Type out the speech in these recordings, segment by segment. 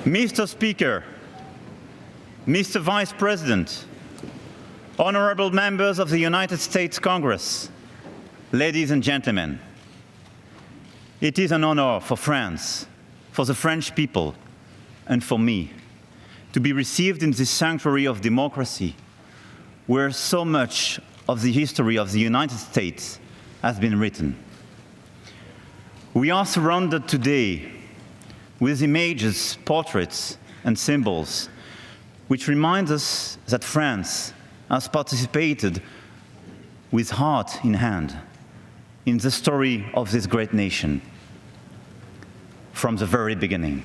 Mr. Speaker, Mr. Vice President, honorable members of the United States Congress, ladies and gentlemen, it is an honor for France, for the French people, and for me to be received in this sanctuary of democracy, where so much of the history of the United States has been written. We are surrounded today with images, portraits, and symbols, which remind us that France has participated with heart in hand in the story of this great nation from the very beginning.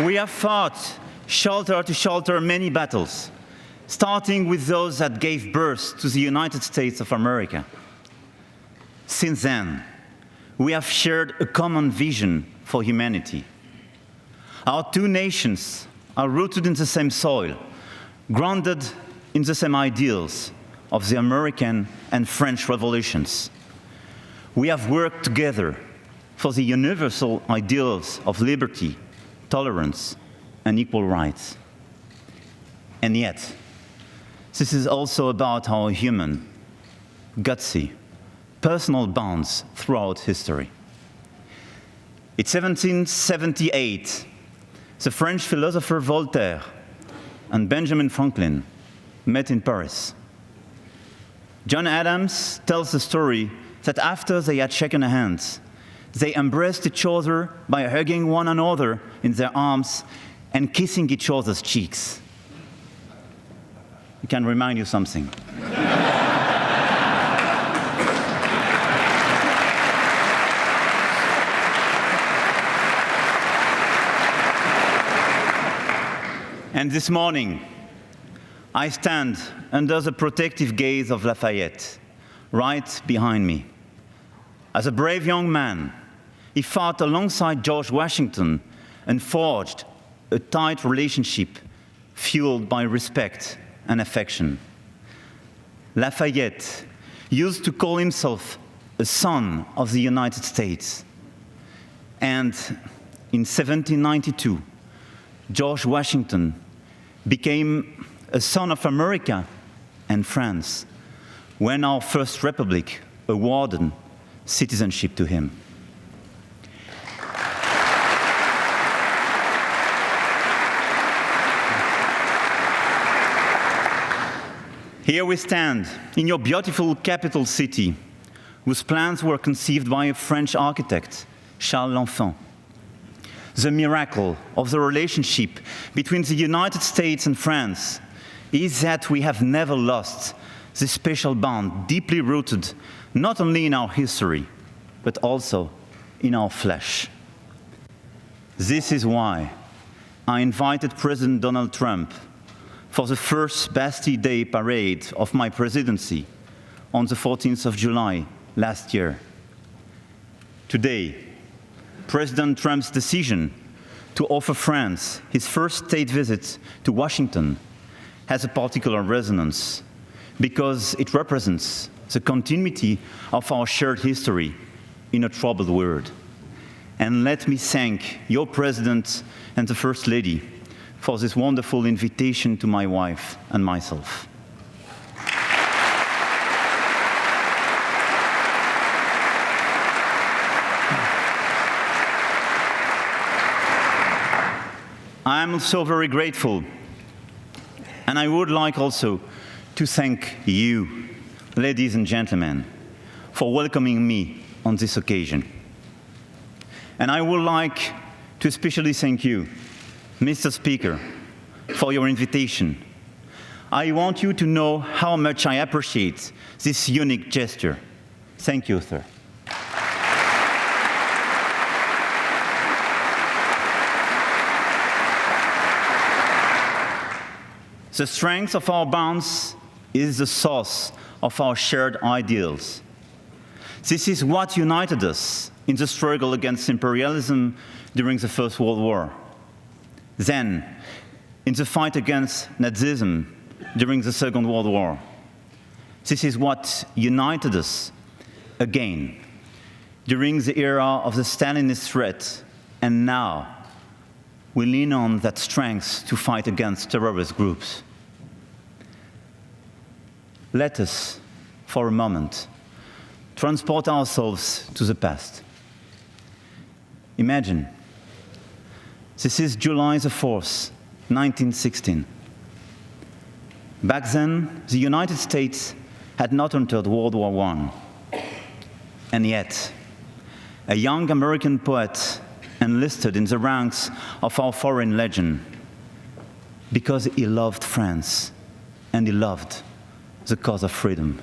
We have fought shoulder to shoulder many battles, starting with those that gave birth to the United States of America. Since then, we have shared a common vision for humanity. Our two nations are rooted in the same soil, grounded in the same ideals of the American and French revolutions. We have worked together for the universal ideals of liberty, tolerance, and equal rights. And yet, this is also about our human, gutsy, personal bonds throughout history. In 1778, the French philosopher Voltaire and Benjamin Franklin met in Paris. John Adams tells the story that after they had shaken hands, they embraced each other by hugging one another in their arms and kissing each other's cheeks. It can remind you something. And this morning, I stand under the protective gaze of Lafayette, right behind me. As a brave young man, he fought alongside George Washington and forged a tight relationship fueled by respect and affection. Lafayette used to call himself a son of the United States. And in 1792, George Washington became a son of America and France when our First Republic awarded citizenship to him. Here we stand in your beautiful capital city, whose plans were conceived by a French architect, Charles L'Enfant. The miracle of the relationship between the United States and France is that we have never lost this special bond deeply rooted not only in our history, but also in our flesh. This is why I invited President Donald Trump for the first Bastille Day parade of my presidency on the 14th of July last year. Today, President Trump's decision to offer France his first state visit to Washington has a particular resonance because it represents the continuity of our shared history in a troubled world. And let me thank your President and the First Lady for this wonderful invitation to my wife and myself. I am so very grateful, and I would like also to thank you, ladies and gentlemen, for welcoming me on this occasion. And I would like to especially thank you, Mr. Speaker, for your invitation. I want you to know how much I appreciate this unique gesture. Thank you, sir. The strength of our bonds is the source of our shared ideals. This is what united us in the struggle against imperialism during the First World War. Then, in the fight against Nazism during the Second World War. This is what united us again during the era of the Stalinist threat, and now we lean on that strength to fight against terrorist groups. Let us, for a moment, transport ourselves to the past. Imagine, this is July the 4th, 1916. Back then, the United States had not entered World War I. And yet, a young American poet enlisted in the ranks of our foreign legion because he loved France and he loved the cause of freedom.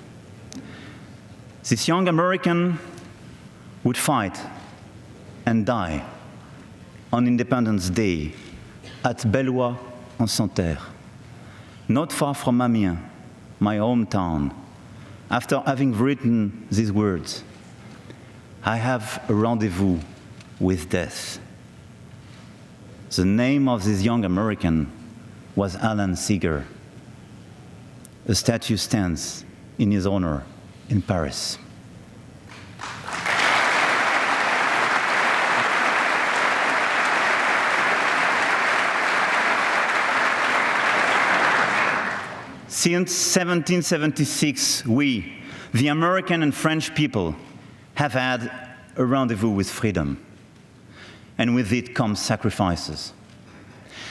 This young American would fight and die on Independence Day at Bellois-en-Santerre, not far from Amiens, my hometown, after having written these words: I have a rendezvous with death. The name of this young American was Alan Seeger. A statue stands in his honor in Paris. Since 1776, we, the American and French people, have had a rendezvous with freedom. And with it comes sacrifices.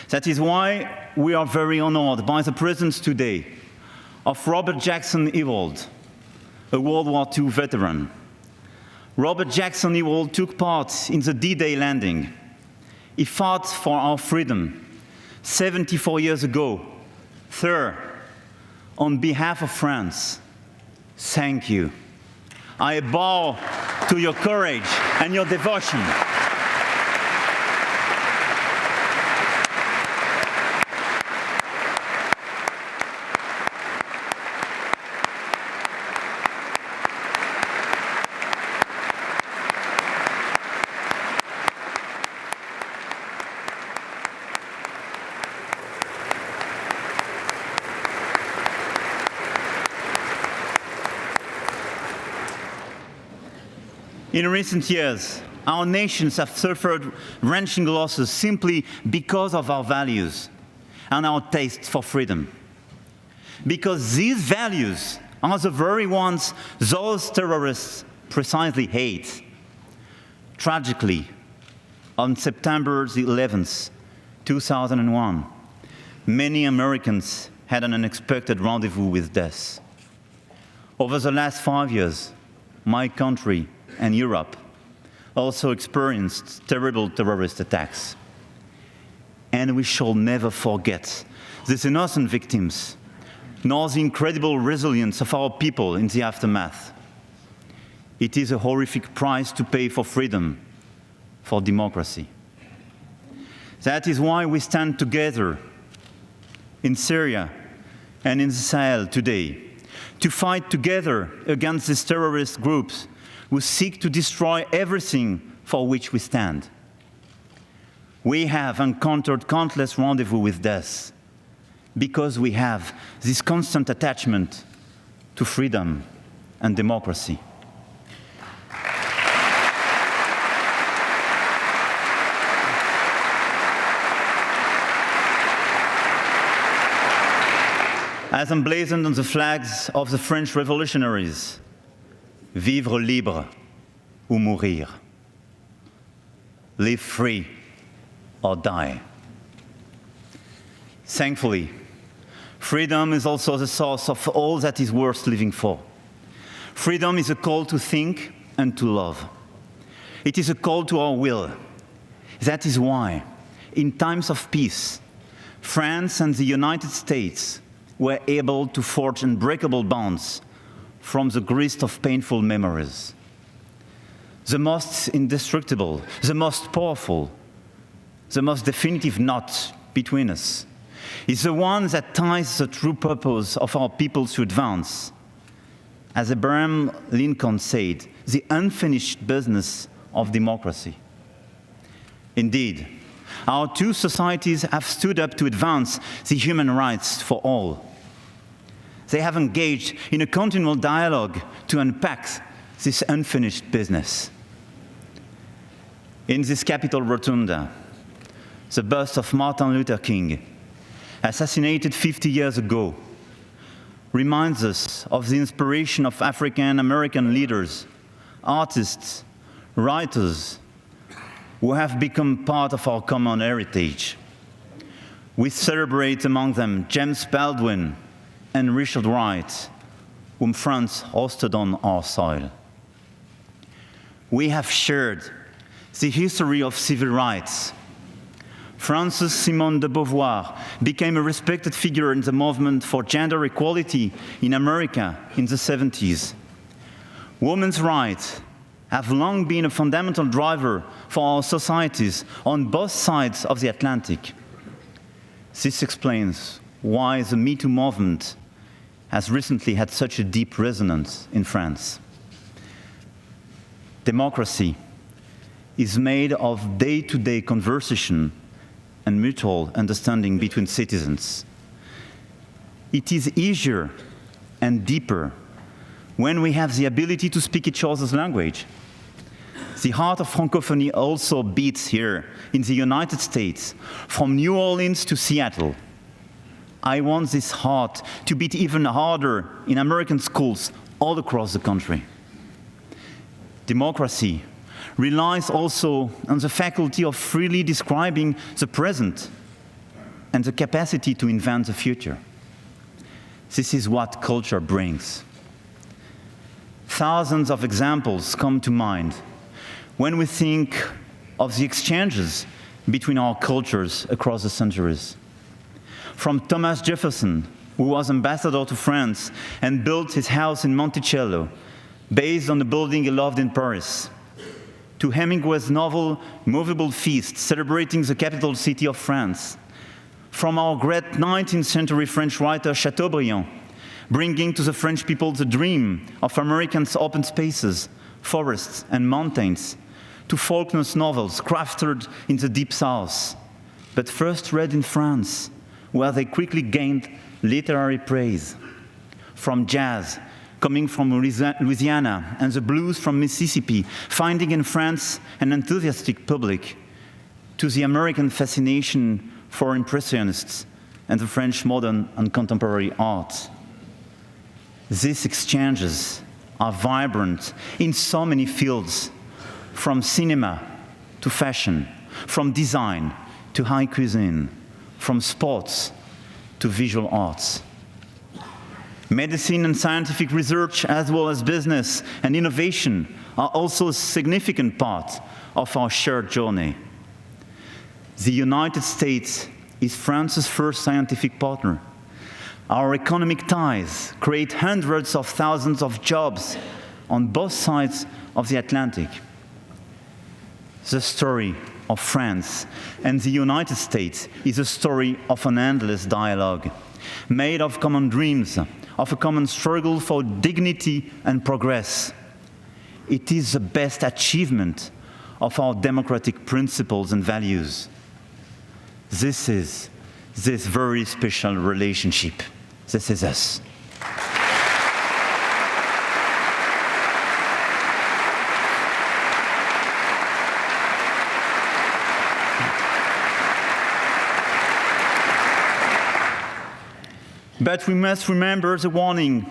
That is why we are very honored by the presence today of Robert Jackson Ewald, a World War II veteran. Robert Jackson Ewald took part in the D-Day landing. He fought for our freedom 74 years ago. Sir, on behalf of France, thank you. I bow to your courage and your devotion. In recent years, our nations have suffered wrenching losses simply because of our values and our taste for freedom. Because these values are the very ones those terrorists precisely hate. Tragically, on September the 11th, 2001, many Americans had an unexpected rendezvous with death. Over the last 5 years, my country and Europe also experienced terrible terrorist attacks. And we shall never forget these innocent victims, nor the incredible resilience of our people in the aftermath. It is a horrific price to pay for freedom, for democracy. That is why we stand together in Syria and in the Sahel today, to fight together against these terrorist groups who seek to destroy everything for which we stand. We have encountered countless rendezvous with death because we have this constant attachment to freedom and democracy. As emblazoned on the flags of the French revolutionaries, vivre libre ou mourir. Live free or die. Thankfully, freedom is also the source of all that is worth living for. Freedom is a call to think and to love. It is a call to our will. That is why, in times of peace, France and the United States were able to forge unbreakable bonds from the grist of painful memories. The most indestructible, the most powerful, the most definitive knot between us is the one that ties the true purpose of our people to advance, as Abraham Lincoln said, the unfinished business of democracy. Indeed, our two societies have stood up to advance the human rights for all. They have engaged in a continual dialogue to unpack this unfinished business. In this Capitol Rotunda, the bust of Martin Luther King, assassinated 50 years ago, reminds us of the inspiration of African American leaders, artists, writers, who have become part of our common heritage. We celebrate among them James Baldwin and Richard Wright, whom France hosted on our soil. We have shared the history of civil rights. Frances Simone de Beauvoir became a respected figure in the movement for gender equality in America in the 70s. Women's rights have long been a fundamental driver for our societies on both sides of the Atlantic. This explains why the Me Too movement has recently had such a deep resonance in France. Democracy is made of day-to-day conversation and mutual understanding between citizens. It is easier and deeper when we have the ability to speak each other's language. The heart of Francophonie also beats here in the United States, from New Orleans to Seattle. I want this heart to beat even harder in American schools all across the country. Democracy relies also on the faculty of freely describing the present and the capacity to invent the future. This is what culture brings. Thousands of examples come to mind when we think of the exchanges between our cultures across the centuries. From Thomas Jefferson, who was ambassador to France and built his house in Monticello, based on the building he loved in Paris, to Hemingway's novel Movable Feast, celebrating the capital city of France. From our great 19th century French writer Chateaubriand, bringing to the French people the dream of Americans' open spaces, forests, and mountains, to Faulkner's novels crafted in the Deep South, but first read in France, where they quickly gained literary praise. From jazz, coming from Louisiana, and the blues from Mississippi, finding in France an enthusiastic public, to the American fascination for Impressionists and the French modern and contemporary art. These exchanges are vibrant in so many fields, from cinema to fashion, from design to high cuisine, from sports to visual arts. Medicine and scientific research, as well as business and innovation, are also a significant part of our shared journey. The United States is France's first scientific partner. Our economic ties create hundreds of thousands of jobs on both sides of the Atlantic. The story of France and the United States is a story of an endless dialogue, made of common dreams, of a common struggle for dignity and progress. It is the best achievement of our democratic principles and values. This is this very special relationship. This is us. But we must remember the warning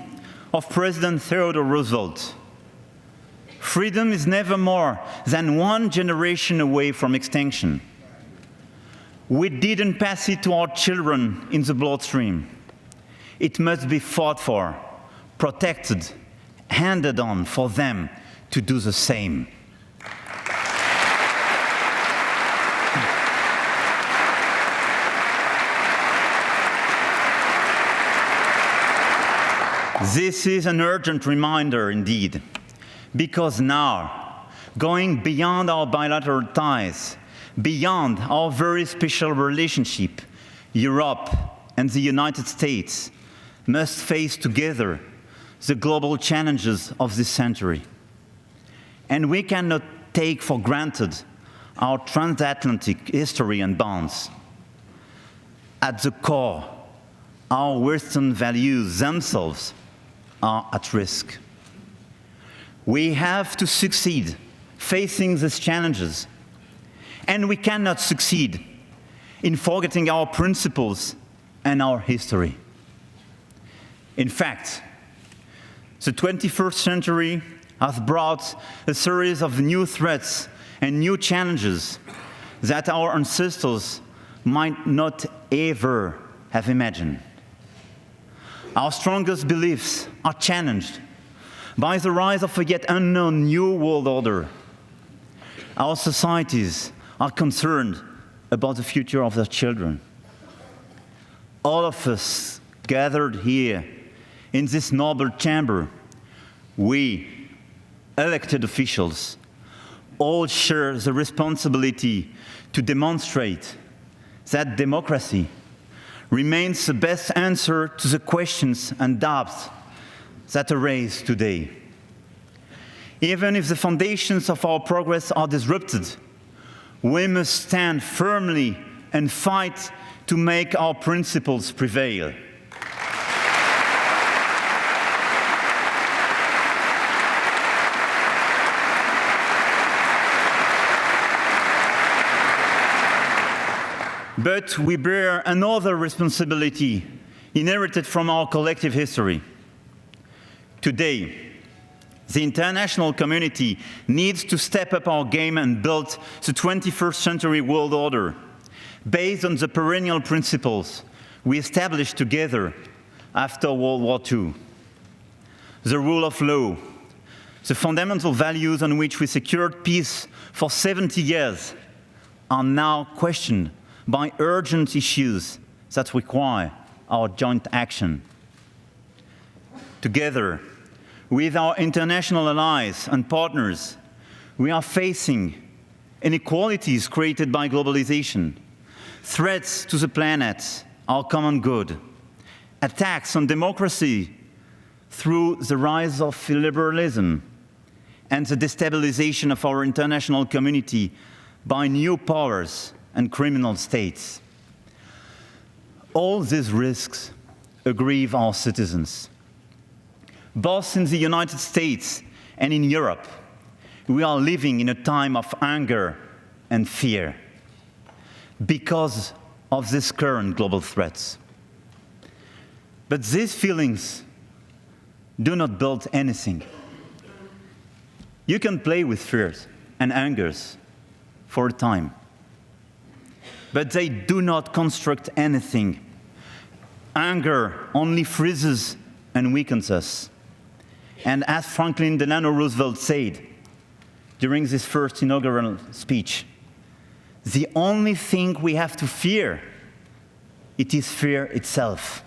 of President Theodore Roosevelt. Freedom is never more than one generation away from extinction. We didn't pass it to our children in the bloodstream. It must be fought for, protected, handed on for them to do the same. This is an urgent reminder indeed, because now, going beyond our bilateral ties, beyond our very special relationship, Europe and the United States must face together the global challenges of this century. And we cannot take for granted our transatlantic history and bonds. At the core, our Western values themselves are at risk. We have to succeed facing these challenges, and we cannot succeed in forgetting our principles and our history. In fact, the 21st century has brought a series of new threats and new challenges that our ancestors might not ever have imagined. Our strongest beliefs are challenged by the rise of a yet unknown new world order. Our societies are concerned about the future of their children. All of us gathered here in this noble chamber, we, elected officials, all share the responsibility to demonstrate that democracy remains the best answer to the questions and doubts that are raised today. Even if the foundations of our progress are disrupted, we must stand firmly and fight to make our principles prevail. But we bear another responsibility inherited from our collective history. Today, the international community needs to step up our game and build the 21st century world order based on the perennial principles we established together after World War II. The rule of law, the fundamental values on which we secured peace for 70 years, are now questioned by urgent issues that require our joint action. Together, with our international allies and partners, we are facing inequalities created by globalization, threats to the planet, our common good, attacks on democracy through the rise of illiberalism, and the destabilization of our international community by new powers and criminal states. All these risks aggrieve our citizens. Both in the United States and in Europe, we are living in a time of anger and fear because of these current global threats. But these feelings do not build anything. You can play with fears and angers for a time, but they do not construct anything. Anger only freezes and weakens us. And as Franklin Delano Roosevelt said during his first inaugural speech, the only thing we have to fear, it is fear itself.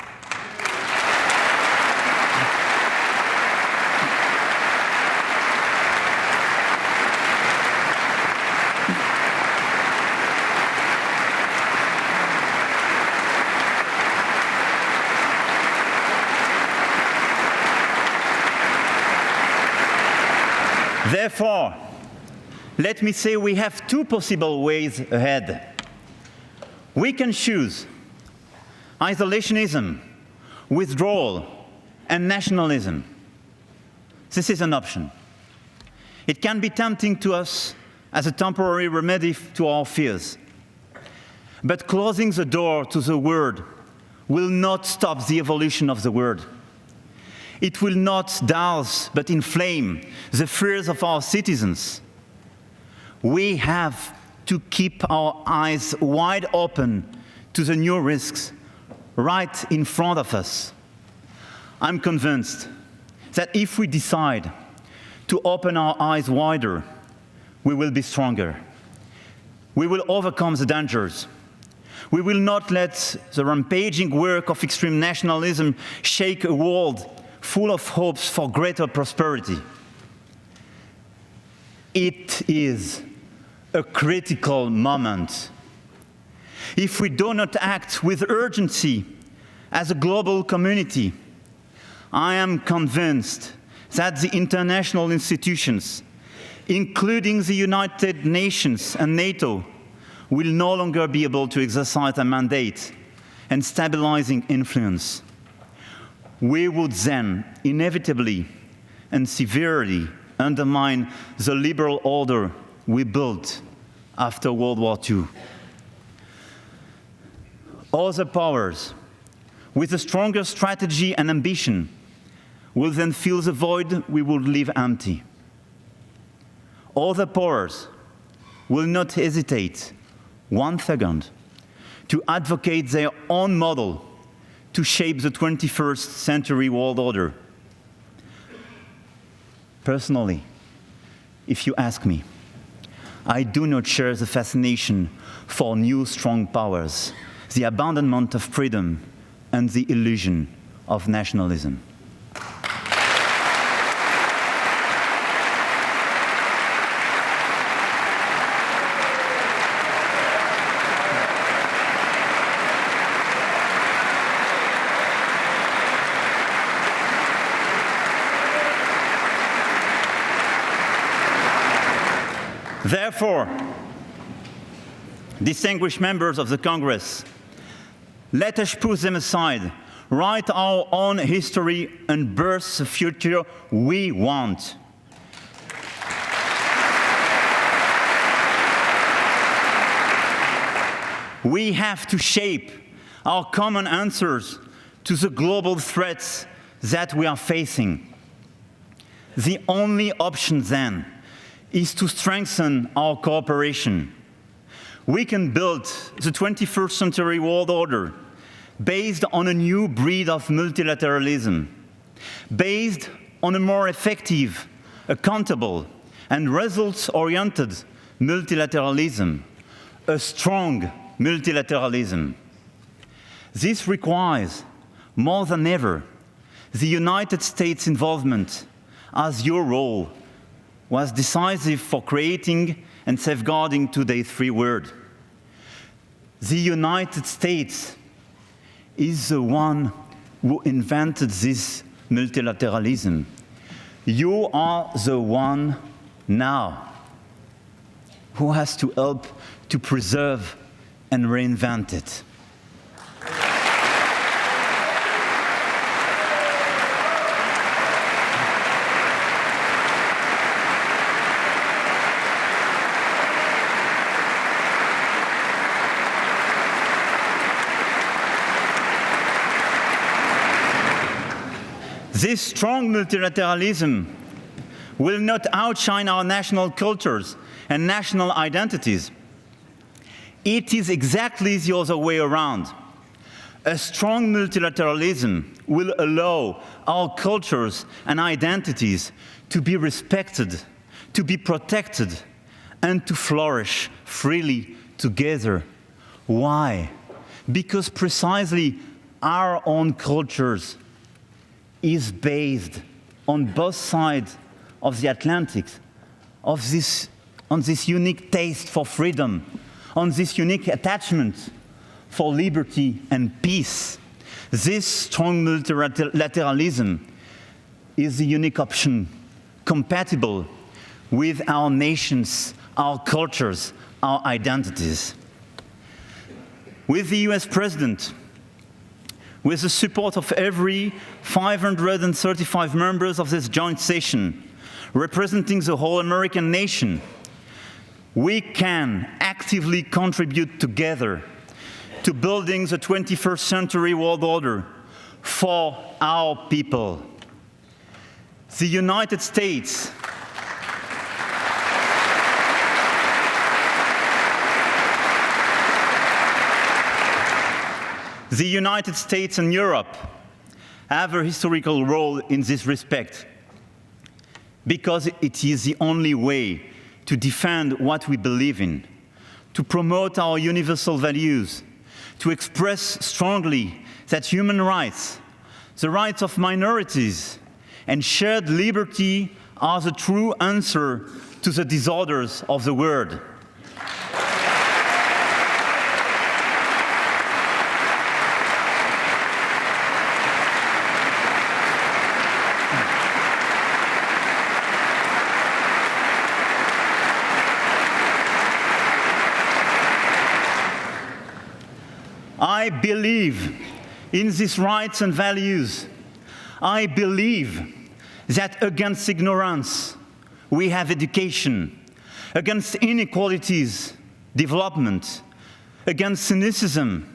Therefore, let me say we have two possible ways ahead. We can choose isolationism, withdrawal, and nationalism. This is an option. It can be tempting to us as a temporary remedy to our fears. But closing the door to the word will not stop the evolution of the word. It will not douse, but inflame the fears of our citizens. We have to keep our eyes wide open to the new risks right in front of us. I'm convinced that if we decide to open our eyes wider, we will be stronger. We will overcome the dangers. We will not let the rampaging work of extreme nationalism shake a world full of hopes for greater prosperity. It is a critical moment. If we do not act with urgency as a global community, I am convinced that the international institutions, including the United Nations and NATO, will no longer be able to exercise their mandate and stabilizing influence. We would then inevitably and severely undermine the liberal order we built after World War II. Other powers, with a stronger strategy and ambition, will then fill the void we would leave empty. Other powers will not hesitate 1 second to advocate their own model to shape the 21st century world order. Personally, if you ask me, I do not share the fascination for new strong powers, the abandonment of freedom, and the illusion of nationalism. Therefore, distinguished members of the Congress, let us put them aside, write our own history, and birth the future we want. We have to shape our common answers to the global threats that we are facing. The only option then is to strengthen our cooperation. We can build the 21st century world order based on a new breed of multilateralism, based on a more effective, accountable, and results-oriented multilateralism, a strong multilateralism. This requires, more than ever, the United States' involvement, as your role was decisive for creating and safeguarding today's free world. The United States is the one who invented this multilateralism. You are the one now who has to help to preserve and reinvent it. This strong multilateralism will not outshine our national cultures and national identities. It is exactly the other way around. A strong multilateralism will allow our cultures and identities to be respected, to be protected, and to flourish freely together. Why? Because precisely our own cultures is based on both sides of the Atlantic, on this unique taste for freedom, on this unique attachment for liberty and peace. This strong multilateralism is the unique option compatible with our nations, our cultures, our identities. With the US President, with the support of every 535 members of this joint session, representing the whole American nation, we can actively contribute together to building the 21st century world order for our people. The United States The United States and Europe have a historical role in this respect because it is the only way to defend what we believe in, to promote our universal values, to express strongly that human rights, the rights of minorities, and shared liberty are the true answer to the disorders of the world. I believe in these rights and values. I believe that against ignorance, we have education. Against inequalities, development. Against cynicism,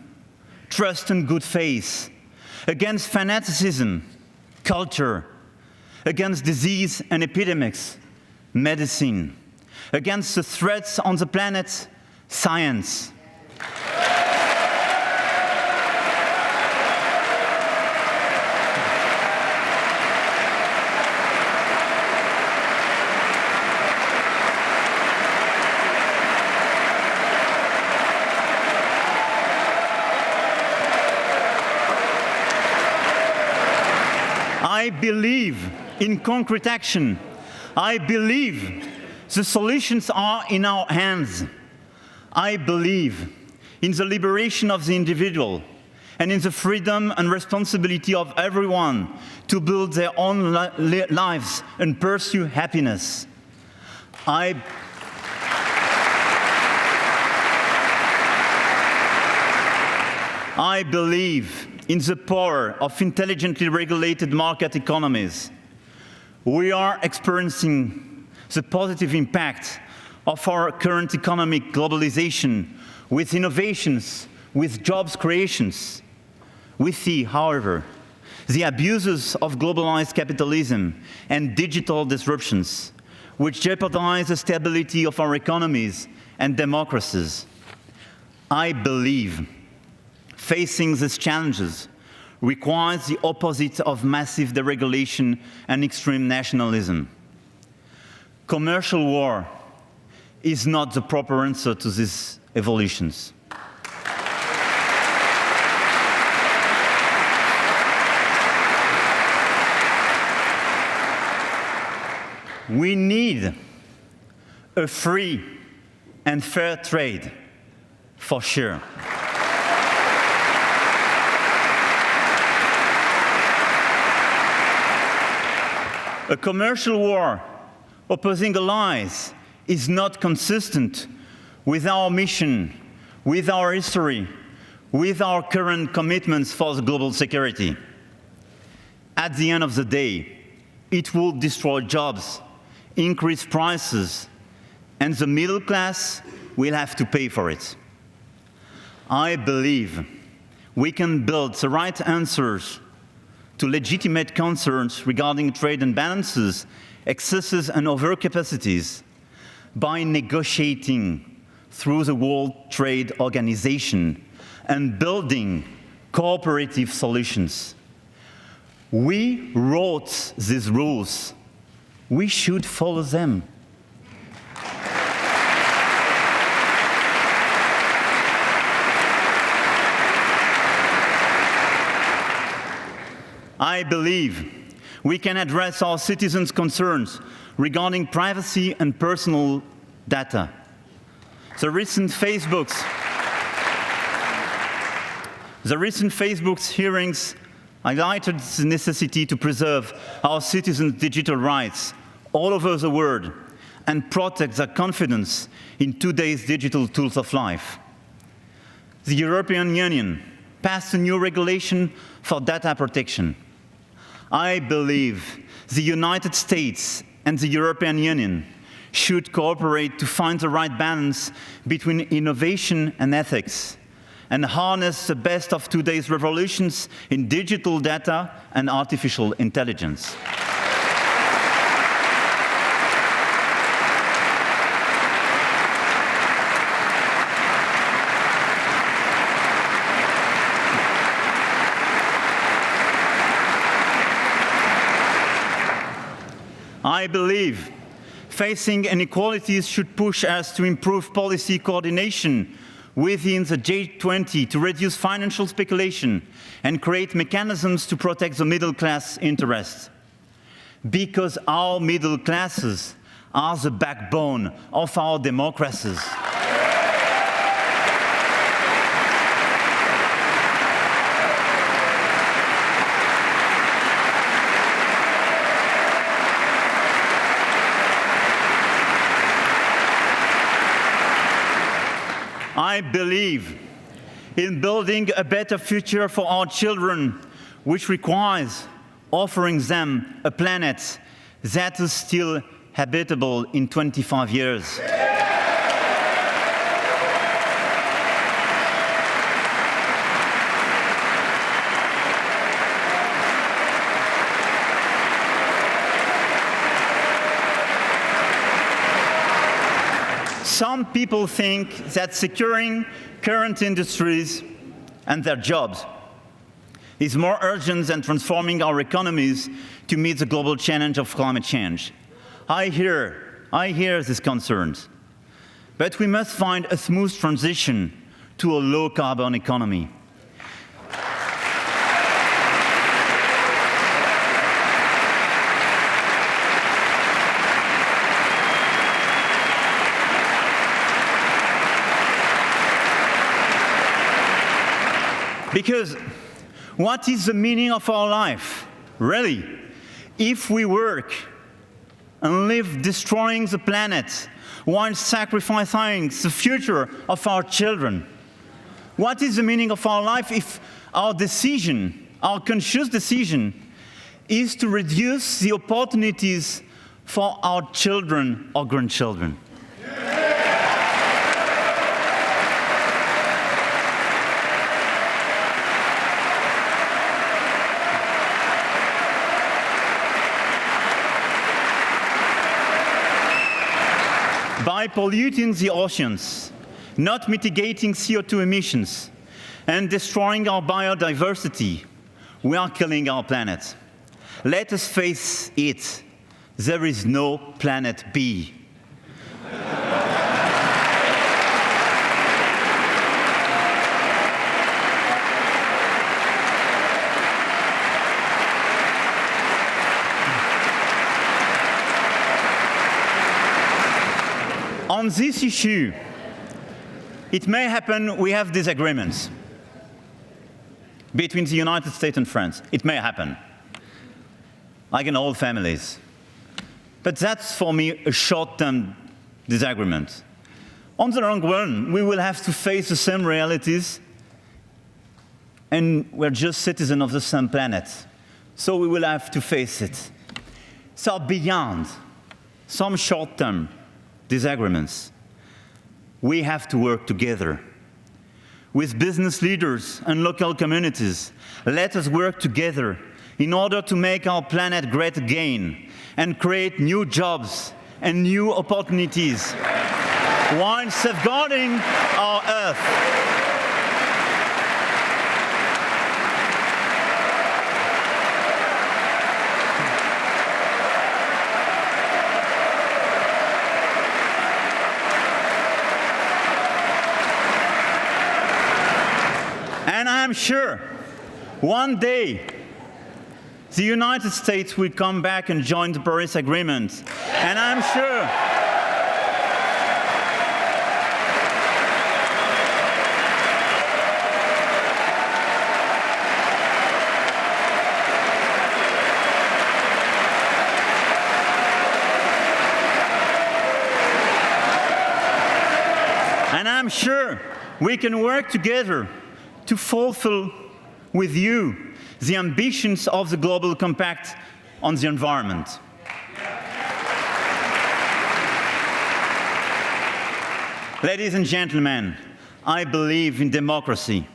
trust and good faith. Against fanaticism, culture. Against disease and epidemics, medicine. Against the threats on the planet, science. I believe in concrete action. I believe the solutions are in our hands. I believe in the liberation of the individual and in the freedom and responsibility of everyone to build their own lives and pursue happiness. I believe in the power of intelligently regulated market economies. We are experiencing the positive impact of our current economic globalization with innovations, with jobs creations. We see, however, the abuses of globalized capitalism and digital disruptions, which jeopardize the stability of our economies and democracies. I believe facing these challenges requires the opposite of massive deregulation and extreme nationalism. Commercial war is not the proper answer to these evolutions. We need a free and fair trade, for sure. A commercial war opposing allies is not consistent with our mission, with our history, with our current commitments for the global security. At the end of the day, it will destroy jobs, increase prices, and the middle class will have to pay for it. I believe we can build the right answers to legitimate concerns regarding trade imbalances, excesses, and overcapacities by negotiating through the World Trade Organization and building cooperative solutions. We wrote these rules. We should follow them. I believe we can address our citizens' concerns regarding privacy and personal data. The recent Facebook's hearings highlighted the necessity to preserve our citizens' digital rights all over the world and protect their confidence in today's digital tools of life. The European Union passed a new regulation for data protection. I believe the United States and the European Union should cooperate to find the right balance between innovation and ethics and harness the best of today's revolutions in digital data and artificial intelligence. I believe facing inequalities should push us to improve policy coordination within the G20 to reduce financial speculation and create mechanisms to protect the middle class interests. Because our middle classes are the backbone of our democracies. I believe in building a better future for our children, which requires offering them a planet that is still habitable in 25 years. Some people think that securing current industries and their jobs is more urgent than transforming our economies to meet the global challenge of climate change. I hear these concerns, but we must find a smooth transition to a low-carbon economy. Because what is the meaning of our life, really, if we work and live destroying the planet while sacrificing the future of our children? What is the meaning of our life if our decision, our conscious decision, is to reduce the opportunities for our children or grandchildren? By polluting the oceans, not mitigating CO2 emissions, and destroying our biodiversity, we are killing our planet. Let us face it, there is no planet B. On this issue, it may happen we have disagreements between the United States and France. It may happen, like in all families. But that's, for me, a short-term disagreement. On the long run, we will have to face the same realities, and we're just citizens of the same planet. So we will have to face it. So beyond some short-term disagreements, we have to work together. With business leaders and local communities, let us work together in order to make our planet great again and create new jobs and new opportunities while safeguarding our Earth. And I'm sure one day the United States will come back and join the Paris Agreement. And I'm sure we can work together to fulfill with you the ambitions of the Global Compact on the environment. Ladies and gentlemen, I believe in democracy.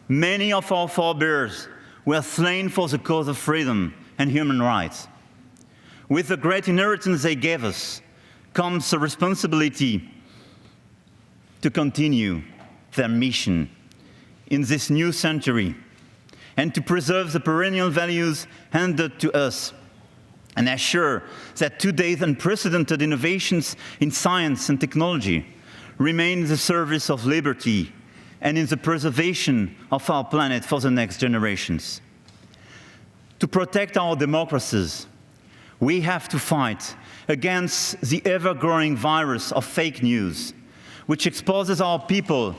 Many of our forebears were slain for the cause of freedom and human rights. With the great inheritance they gave us comes the responsibility to continue their mission in this new century and to preserve the perennial values handed to us and assure that today's unprecedented innovations in science and technology remain in the service of liberty and in the preservation of our planet for the next generations. To protect our democracies, we have to fight against the ever-growing virus of fake news, which exposes our people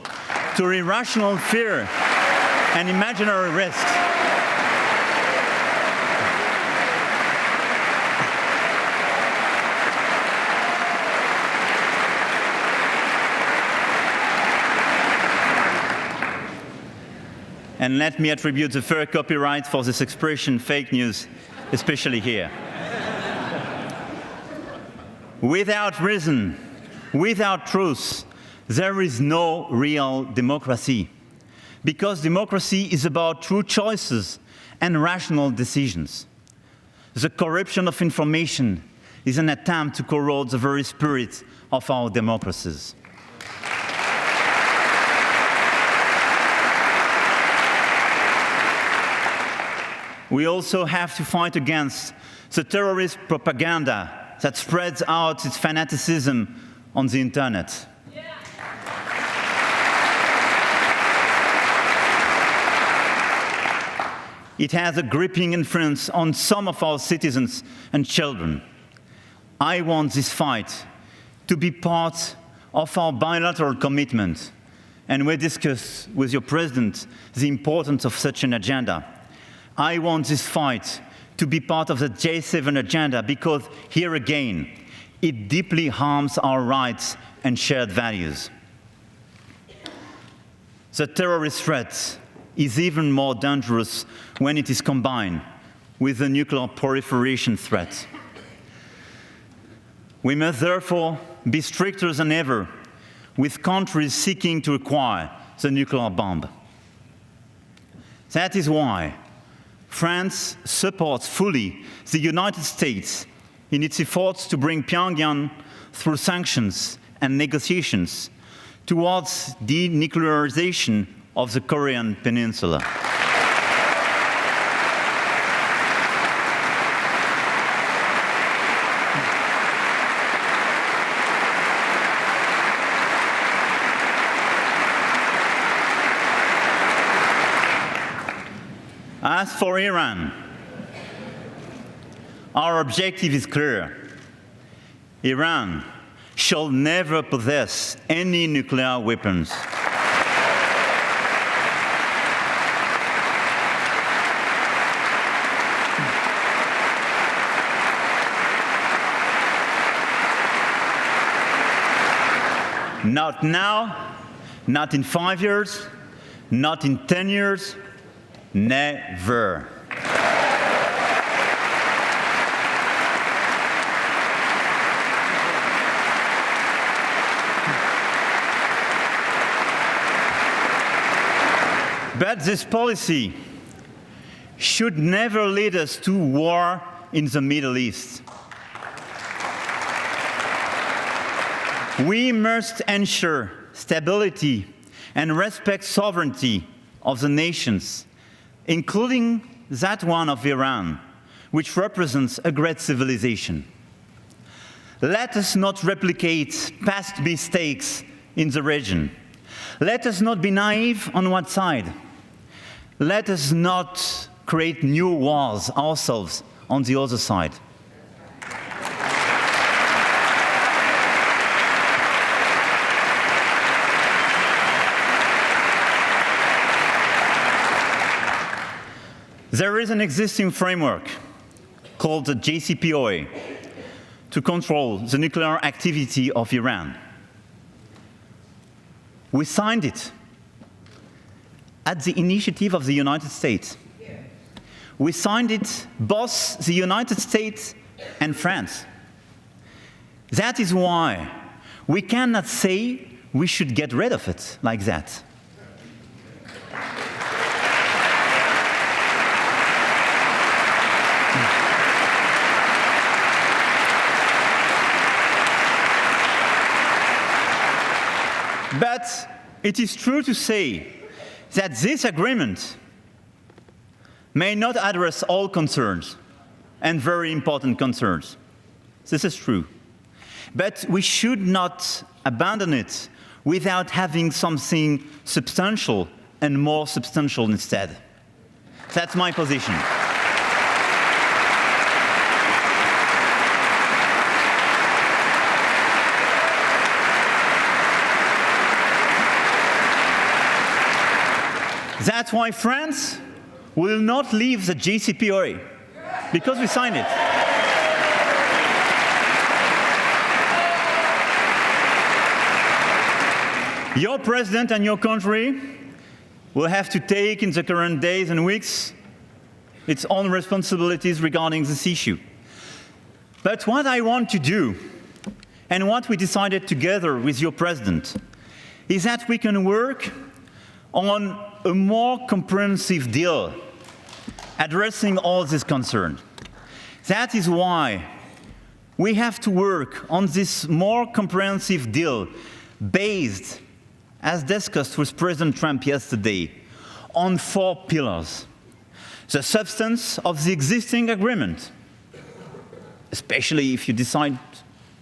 to irrational fear and imaginary risks. And let me attribute the fair copyright for this expression, fake news, especially here. Without reason, without truth, there is no real democracy. Because democracy is about true choices and rational decisions. The corruption of information is an attempt to corrode the very spirit of our democracies. We also have to fight against the terrorist propaganda that spreads out its fanaticism on the internet. It has a gripping influence on some of our citizens and children. I want this fight to be part of our bilateral commitment, and we discussed with your President the importance of such an agenda. I want this fight to be part of the J7 agenda because, here again, it deeply harms our rights and shared values. The terrorist threat is even more dangerous when it is combined with the nuclear proliferation threat. We must therefore be stricter than ever with countries seeking to acquire the nuclear bomb. That is why France supports fully the United States in its efforts to bring Pyongyang, through sanctions and negotiations, towards denuclearization of the Korean Peninsula. As for Iran, our objective is clear. Iran shall never possess any nuclear weapons. Not now, not in 5 years, not in 10 years, never. But this policy should never lead us to war in the Middle East. We must ensure stability and respect sovereignty of the nations, including that one of Iran, which represents a great civilization. Let us not replicate past mistakes in the region. Let us not be naive on one side. Let us not create new wars ourselves on the other side. There is an existing framework called the JCPOA to control the nuclear activity of Iran. We signed it at the initiative of the United States. We signed it both the United States and France. That is why we cannot say we should get rid of it like that. But it is true to say that this agreement may not address all concerns, and very important concerns. This is true. But we should not abandon it without having something substantial and more substantial instead. That's my position. That's why France will not leave the JCPOA, because we signed it. Your president and your country will have to take in the current days and weeks its own responsibilities regarding this issue. But what I want to do, and what we decided together with your president, is that we can work on a more comprehensive deal addressing all this concern. That is why we have to work on this more comprehensive deal based, as discussed with President Trump yesterday, on 4 pillars. The substance of the existing agreement, especially if you decide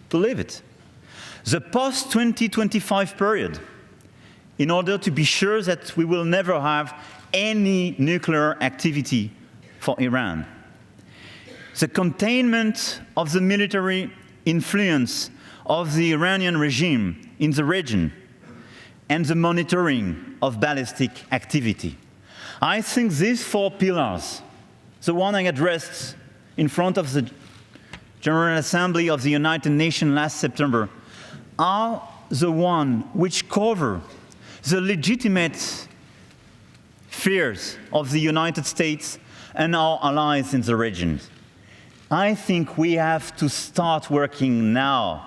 to leave it. The post-2025 period, in order to be sure that we will never have any nuclear activity for Iran. The containment of the military influence of the Iranian regime in the region, and the monitoring of ballistic activity. I think these 4 pillars, the one I addressed in front of the General Assembly of the United Nations last September, are the one which cover the legitimate fears of the United States and our allies in the region. I think we have to start working now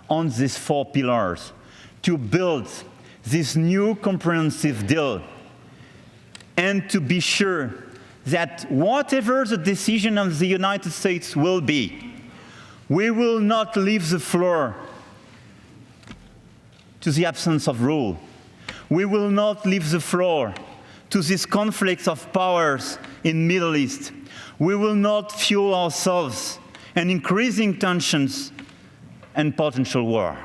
on these 4 pillars to build this new comprehensive deal and to be sure that whatever the decision of the United States will be, we will not leave the floor to the absence of rule. We will not leave the floor to this conflict of powers in the Middle East. We will not fuel ourselves in increasing tensions and potential war.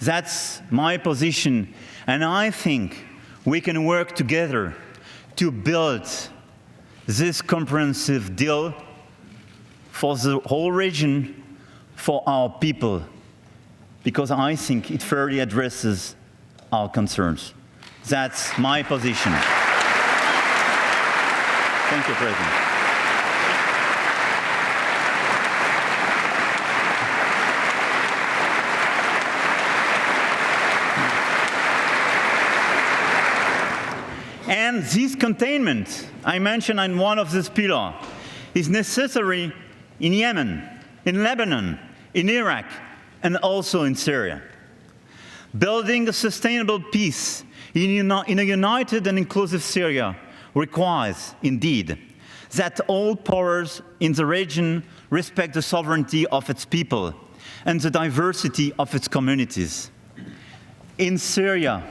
That's my position, and I think we can work together to build this comprehensive deal for the whole region, for our people, because I think it fairly addresses our concerns. That's my position. Thank you, President. And this containment, I mentioned in one of these pillars, is necessary in Yemen, in Lebanon, in Iraq, and also in Syria. Building a sustainable peace in a united and inclusive Syria requires, indeed, that all powers in the region respect the sovereignty of its people and the diversity of its communities. In Syria,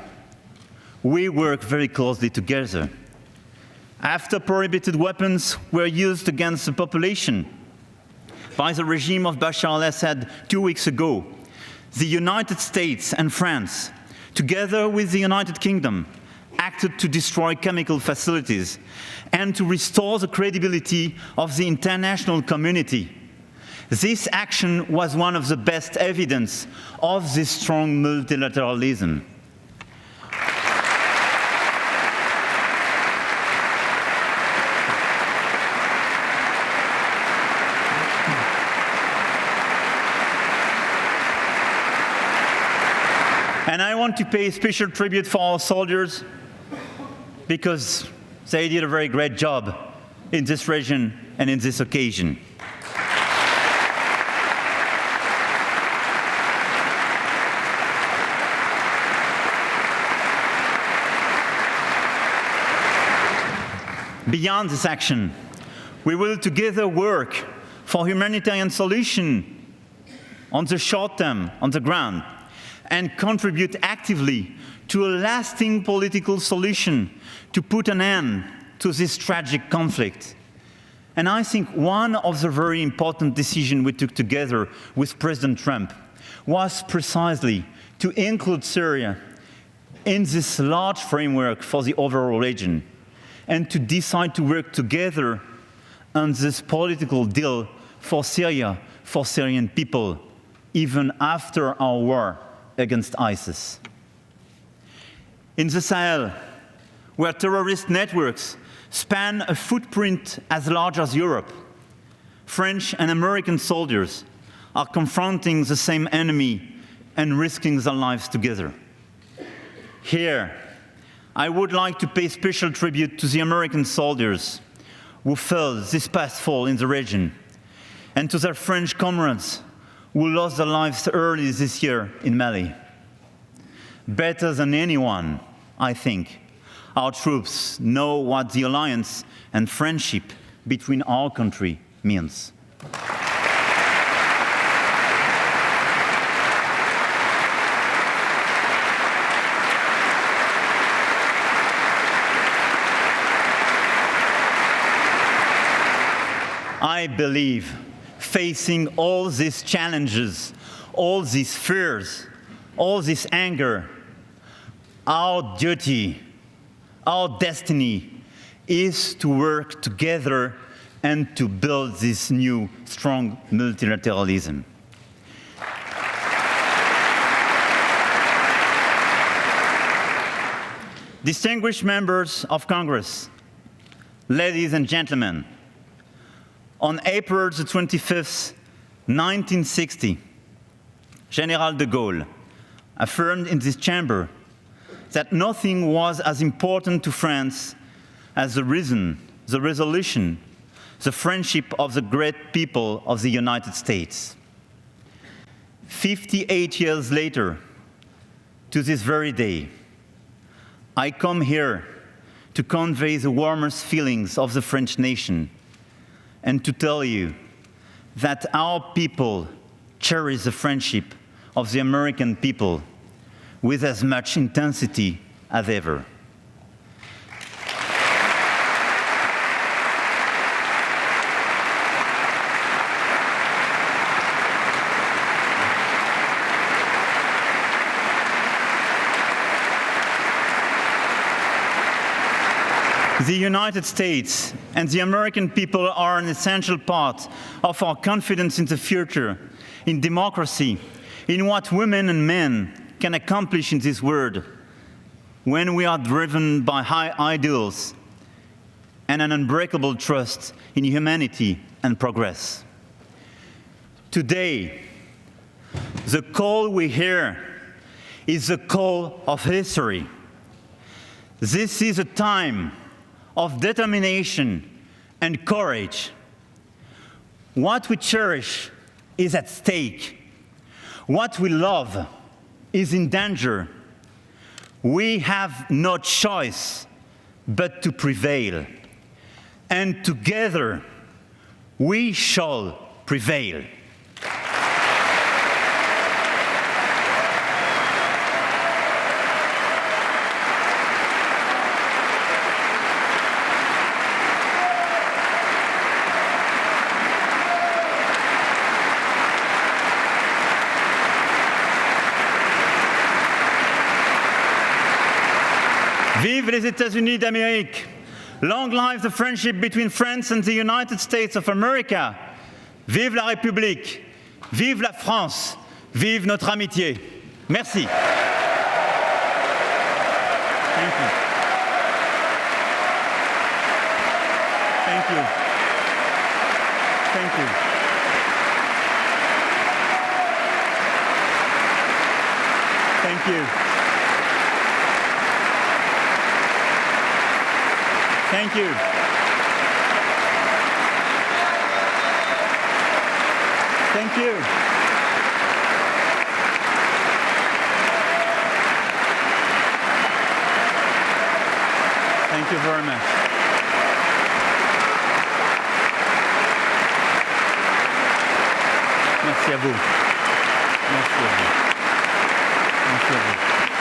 we work very closely together. After prohibited weapons were used against the population by the regime of Bashar al-Assad 2 weeks ago, the United States and France, together with the United Kingdom, acted to destroy chemical facilities and to restore the credibility of the international community. This action was one of the best evidence of this strong multilateralism. And I want to pay special tribute for our soldiers because they did a very great job in this region and in this occasion. Beyond this action, we will together work for humanitarian solution on the short term, on the ground, and contribute actively to a lasting political solution to put an end to this tragic conflict. And I think one of the very important decisions we took together with President Trump was precisely to include Syria in this large framework for the overall region and to decide to work together on this political deal for Syria, for Syrian people, even after our war against ISIS. In the Sahel, where terrorist networks span a footprint as large as Europe, French and American soldiers are confronting the same enemy and risking their lives together. Here, I would like to pay special tribute to the American soldiers who fell this past fall in the region, and to their French comrades who lost their lives early this year in Mali. Better than anyone, I think, our troops know what the alliance and friendship between our country means. I believe facing all these challenges, all these fears, all this anger, our duty, our destiny is to work together and to build this new, strong multilateralism. Distinguished members of Congress, ladies and gentlemen, on April the 25th, 1960, General de Gaulle affirmed in this chamber that nothing was as important to France as the reason, the resolution, the friendship of the great people of the United States. 58 years later, to this very day, I come here to convey the warmest feelings of the French nation and to tell you that our people cherish the friendship of the American people with as much intensity as ever. The United States and the American people are an essential part of our confidence in the future, in democracy, in what women and men can accomplish in this world when we are driven by high ideals and an unbreakable trust in humanity and progress. Today, the call we hear is the call of history. This is a time of determination and courage. What we cherish is at stake. What we love is in danger. We have no choice but to prevail. And together, we shall prevail. Vive les États-Unis d'Amérique! Long live the friendship between France and the United States of America! Vive la République! Vive la France! Vive notre amitié! Merci. Thank you. Thank you. Thank you. Thank you. Thank you. Thank you. Thank you very much. Merci à vous. Merci à vous. Merci à vous.